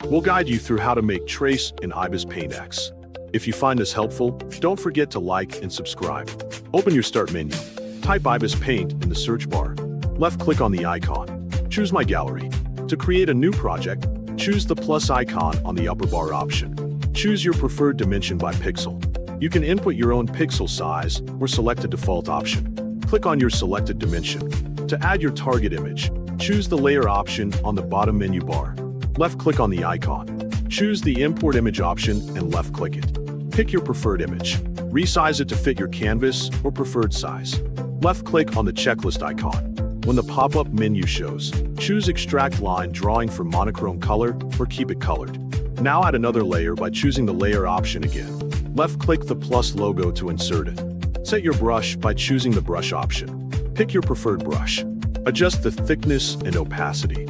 We'll guide you through how to make trace in Ibis Paint X. If you find this helpful, don't forget to like and subscribe. Open your Start menu. Type Ibis Paint in the search bar. Left-click on the icon. Choose My Gallery. To create a new project, choose the plus icon on the upper bar option. Choose your preferred dimension by pixel. You can input your own pixel size or select a default option. Click on your selected dimension. To add your target image, choose the layer option on the bottom menu bar. Left-click on the icon. Choose the Import Image option and left-click it. Pick your preferred image. Resize it to fit your canvas or preferred size. Left-click on the checklist icon. When the pop-up menu shows, choose Extract Line Drawing for monochrome color or keep it colored. Now add another layer by choosing the layer option again. Left-click the plus logo to insert it. Set your brush by choosing the brush option. Pick your preferred brush. Adjust the thickness and opacity.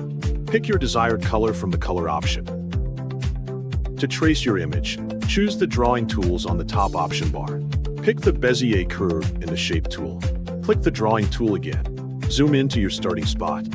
Pick your desired color from the color option. To trace your image, choose the drawing tools on the top option bar. Pick the Bézier curve in the Shape tool. Click the drawing tool again. Zoom in to your starting spot.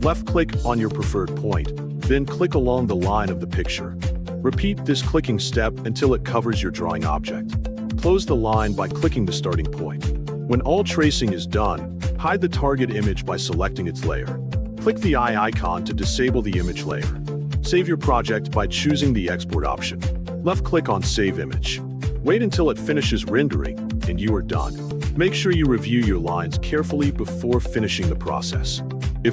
Left-click on your preferred point, then click along the line of the picture. Repeat this clicking step until it covers your drawing object. Close the line by clicking the starting point. When all tracing is done, hide the target image by selecting its layer. Click the eye icon to disable the image layer. Save your project by choosing the export option. Left-click on Save Image. Wait until it finishes rendering, and you are done. Make sure you review your lines carefully before finishing the process.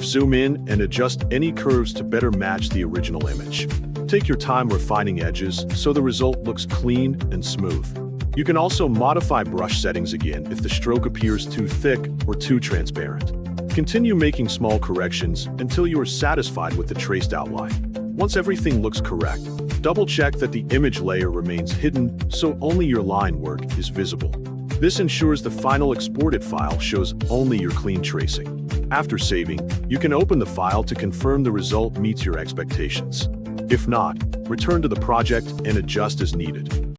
Zoom in and adjust any curves to better match the original image. Take your time refining edges so the result looks clean and smooth. You can also modify brush settings again if the stroke appears too thick or too transparent. Continue making small corrections until you are satisfied with the traced outline. Once everything looks correct, double-check that the image layer remains hidden so only your line work is visible. This ensures the final exported file shows only your clean tracing. After saving, you can open the file to confirm the result meets your expectations. If not, return to the project and adjust as needed.